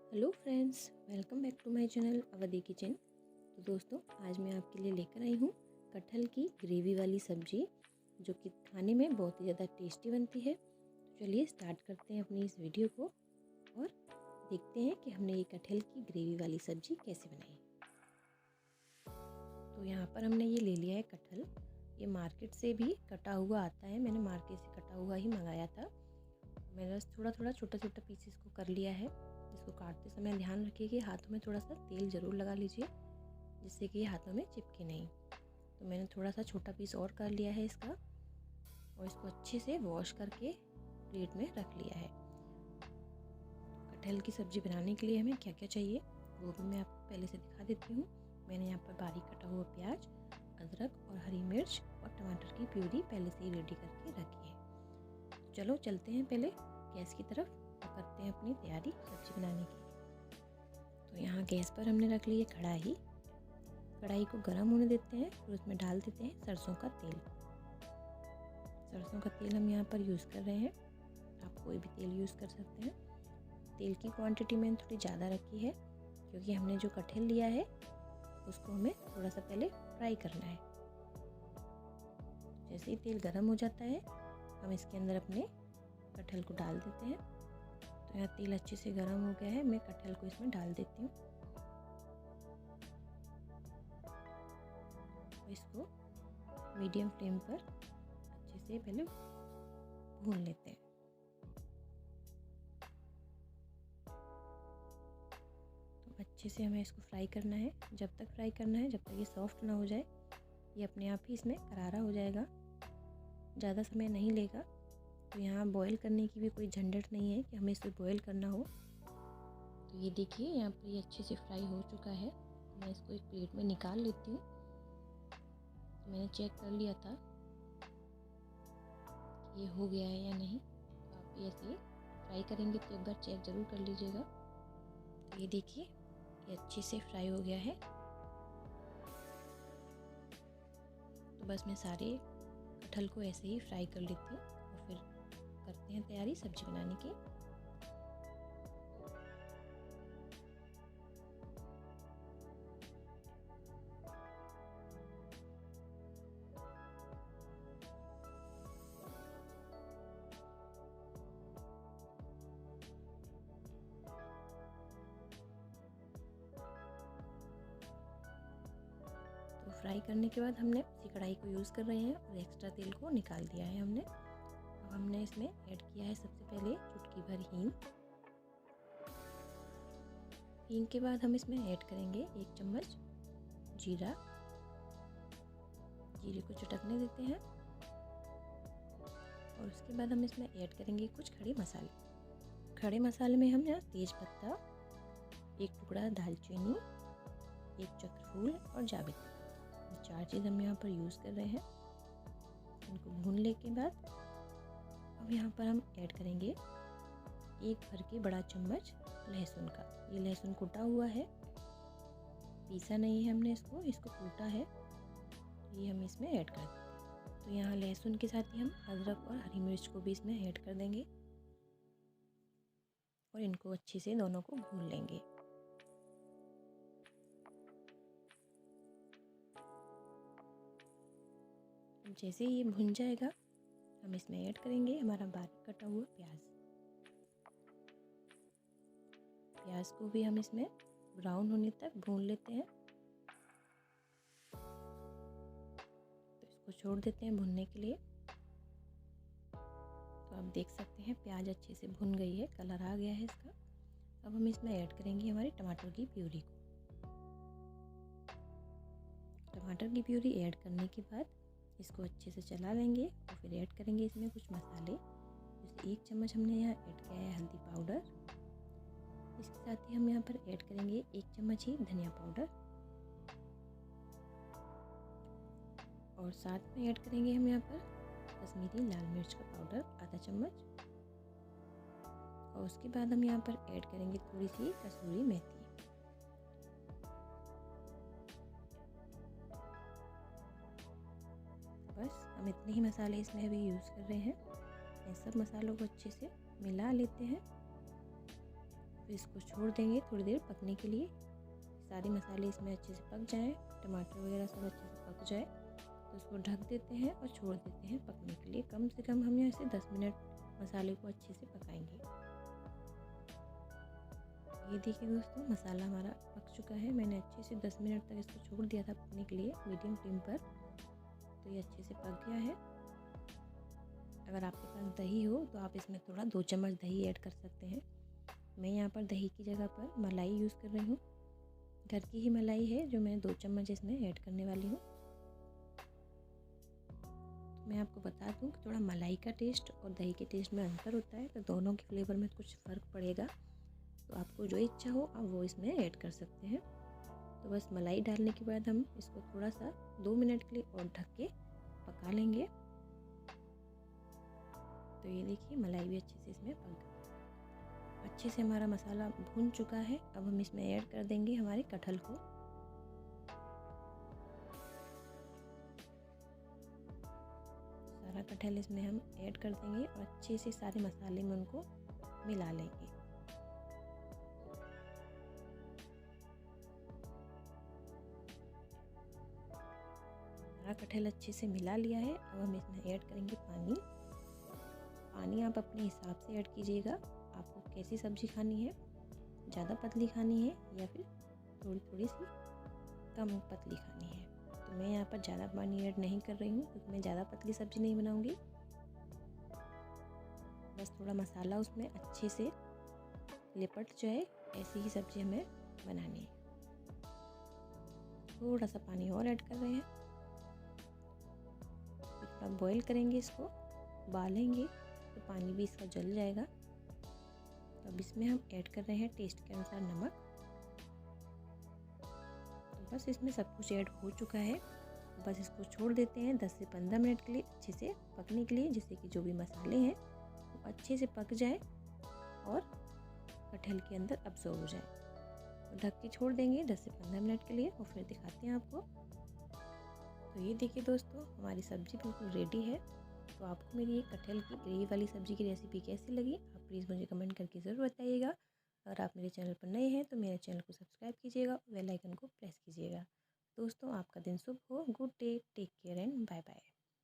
Hello friends, welcome back to my channel Awadhi kitchen. तो दोस्तों, आज मैं आपके लिए लेकर आई हूँ कटहल की ग्रेवी वाली सब्जी, जो कि खाने में बहुत ही ज़्यादा टेस्टी बनती है। तो चलिए स्टार्ट करते हैं अपनी इस वीडियो को और देखते हैं कि हमने ये कटहल की ग्रेवी वाली सब्जी कैसे बनाई। तो यहाँ पर हमने ये ले लिया है कटहल। ये मार्केट से भी कटा हुआ आता है, मैंने मार्केट से कटा हुआ ही मंगाया था। मैंने बस थोड़ा थोड़ा छोटा छोटा पीसेस को कर लिया है। इसको काटते समय ध्यान रखिए कि हाथों में थोड़ा सा तेल ज़रूर लगा लीजिए, जिससे कि ये हाथों में चिपके नहीं। तो मैंने थोड़ा सा छोटा पीस और कर लिया है इसका, और इसको अच्छे से वॉश करके प्लेट में रख लिया है। कटहल की सब्ज़ी बनाने के लिए हमें क्या क्या चाहिए वो भी मैं आपको पहले से दिखा देती हूँ। मैंने यहाँ पर बारीक कटा हुआ प्याज, अदरक और हरी मिर्च और टमाटर की प्यूरी पहले से ही रेडी करके रखी है। तो चलो चलते हैं पहले गैस की तरफ और करते हैं अपनी तैयारी सब्जी बनाने की। तो यहाँ गैस पर हमने रख ली है कढ़ाई। कढ़ाई को गर्म होने देते हैं और उसमें डाल देते हैं सरसों का तेल। सरसों का तेल हम यहाँ पर यूज़ कर रहे हैं, आप कोई भी तेल यूज़ कर सकते हैं। तेल की क्वांटिटी मैंने थोड़ी ज़्यादा रखी है, क्योंकि हमने जो कटहल लिया है उसको हमें थोड़ा सा पहले फ्राई करना है। जैसे ही तेल गर्म हो जाता है, हम इसके अंदर अपने कटहल को डाल देते हैं। तो यहाँ तेल अच्छे से गर्म हो गया है, मैं कटहल को इसमें डाल देती हूँ। तो इसको मीडियम फ्लेम पर अच्छे से पहले भून लेते हैं। तो अच्छे से हमें इसको फ्राई करना है, जब तक फ्राई करना है जब तक ये सॉफ्ट ना हो जाए। ये अपने आप ही इसमें करारा हो जाएगा, ज़्यादा समय नहीं लेगा। तो यहाँ बॉईल करने की भी कोई झंझट नहीं है कि हमें इसे बॉईल करना हो। तो ये देखिए, यहाँ पर ये अच्छे से फ्राई हो चुका है। मैं इसको एक प्लेट में निकाल लेती हूँ। तो मैंने चेक कर लिया था कि ये हो गया है या नहीं। तो आप ये ऐसे फ्राई करेंगे तो एक बार चेक ज़रूर कर लीजिएगा। तो ये देखिए, ये अच्छे से फ्राई हो गया है। तो बस मैं सारे कटहल को ऐसे ही फ्राई कर लेती हूँ और फिर करते हैं तैयारी सब्जी बनाने की। तो फ्राई करने के बाद हमने उसी कढ़ाई को यूज़ कर रहे हैं और एक्स्ट्रा तेल को निकाल दिया है हमने। अब हमने इसमें ऐड किया है सबसे पहले चुटकी भर हींग। हींग के बाद हम इसमें ऐड करेंगे 1 चम्मच जीरा। जीरे को चटकने देते हैं और उसके बाद हम इसमें ऐड करेंगे कुछ खड़े मसाले। खड़े मसाले में हम यहाँ तेज पत्ता, 1 टुकड़ा दालचीनी, 1 चक्रफूल और जावित्री, ये 4 चीज़ हम यहाँ पर यूज़ कर रहे हैं। इनको भूनने के बाद अब यहाँ पर हम ऐड करेंगे 1 भर के बड़ा चम्मच लहसुन का। ये लहसुन कुटा हुआ है, पीसा नहीं है हमने इसको कूटा है। ये हम इसमें ऐड कर देंगे। तो यहाँ लहसुन के साथ ही हम अदरक और हरी मिर्च को भी इसमें ऐड कर देंगे और इनको अच्छे से दोनों को भून लेंगे। जैसे ये भुन जाएगा, हम इसमें ऐड करेंगे हमारा बारीक कटा हुआ प्याज। प्याज को भी हम इसमें ब्राउन होने तक भून लेते हैं। तो इसको छोड़ देते हैं भुनने के लिए। तो आप देख सकते हैं प्याज अच्छे से भुन गई है, कलर आ गया है इसका। अब हम इसमें ऐड करेंगे हमारी टमाटर की प्यूरी को। टमाटर की प्यूरी ऐड करने के बाद इसको अच्छे से चला लेंगे और फिर ऐड करेंगे इसमें कुछ मसाले। जैसे 1 चम्मच हमने यहाँ ऐड किया है हल्दी पाउडर। इसके साथ ही हम यहाँ पर ऐड करेंगे 1 चम्मच ही धनिया पाउडर, और साथ में ऐड करेंगे हम यहाँ पर कश्मीरी लाल मिर्च का पाउडर आधा चम्मच। और उसके बाद हम यहाँ पर ऐड करेंगे थोड़ी सी कसूरी मेथी। बस हम इतने ही मसाले इसमें अभी यूज़ कर रहे हैं। इन सब मसालों को अच्छे से मिला लेते हैं। तो इसको छोड़ देंगे थोड़ी देर पकने के लिए। सारे मसाले इसमें अच्छे से पक जाएं, टमाटर वगैरह सब अच्छे से पक जाए तो इसको ढक देते हैं और छोड़ देते हैं पकने के लिए। कम से कम हम यहाँ से 10 मिनट मसाले को अच्छे से पकाएंगे। ये देखिए दोस्तों, मसाला हमारा पक चुका है। मैंने अच्छे से 10 मिनट तक इसको छोड़ दिया था पकने के लिए मीडियम फ्लेम पर, तो ये अच्छे से पक गया है। अगर आपके पास दही हो तो आप इसमें थोड़ा 2 चम्मच दही ऐड कर सकते हैं। मैं यहाँ पर दही की जगह पर मलाई यूज़ कर रही हूँ। घर की ही मलाई है जो मैं 2 चम्मच इसमें ऐड करने वाली हूँ। तो मैं आपको बता दूँ कि थोड़ा मलाई का टेस्ट और दही के टेस्ट में अंतर होता है, तो दोनों के फ्लेवर में कुछ फ़र्क पड़ेगा। तो आपको जो इच्छा हो आप वो इसमें ऐड कर सकते हैं। तो बस मलाई डालने के बाद हम इसको थोड़ा सा 2 मिनट के लिए और ढक के पका लेंगे। तो ये देखिए मलाई भी अच्छे से इसमें पक गई। अच्छे से हमारा मसाला भून चुका है। अब हम इसमें ऐड कर देंगे हमारे कटहल को। सारा कटहल इसमें हम ऐड कर देंगे और अच्छे से सारे मसाले में उनको मिला लेंगे। सारा कटहल अच्छे से मिला लिया है। अब हम इसमें ऐड करेंगे पानी। पानी आप अपने हिसाब से ऐड कीजिएगा। आपको कैसी सब्ज़ी खानी है, ज़्यादा पतली खानी है या फिर थोड़ी थोड़ी सी कम पतली खानी है। तो मैं यहाँ पर ज़्यादा पानी ऐड नहीं कर रही हूँ क्योंकि मैं ज़्यादा पतली सब्ज़ी नहीं बनाऊँगी। बस थोड़ा मसाला उसमें अच्छे से लिपट जाए, ऐसी ही सब्ज़ी हमें बनानी है। थोड़ा सा पानी और ऐड कर रहे हैं। थोड़ा बॉईल करेंगे, इसको उबालेंगे तो पानी भी इसका जल जाएगा। तो अब इसमें हम ऐड कर रहे हैं टेस्ट के अनुसार नमक। तो बस इसमें सब कुछ ऐड हो चुका है। बस इसको छोड़ देते हैं 10 से 15 मिनट के लिए अच्छे से पकने के लिए, जिससे कि जो भी मसाले हैं वो अच्छे से पक जाए और कटहल के अंदर अब्सॉर्ब हो जाए। तो ढक के छोड़ देंगे 10 से 15 मिनट के लिए और फिर दिखाते हैं आपको। तो ये देखिए दोस्तों, हमारी सब्ज़ी बिल्कुल रेडी है। तो आपको मेरी ये कटहल की ग्रेवी वाली सब्ज़ी की रेसिपी कैसी लगी, आप प्लीज़ मुझे कमेंट करके ज़रूर बताइएगा। अगर आप मेरे चैनल पर नए हैं तो मेरे चैनल को सब्सक्राइब कीजिएगा, बेल आइकन को प्रेस कीजिएगा। दोस्तों, आपका दिन शुभ हो। Good day, take care and bye bye.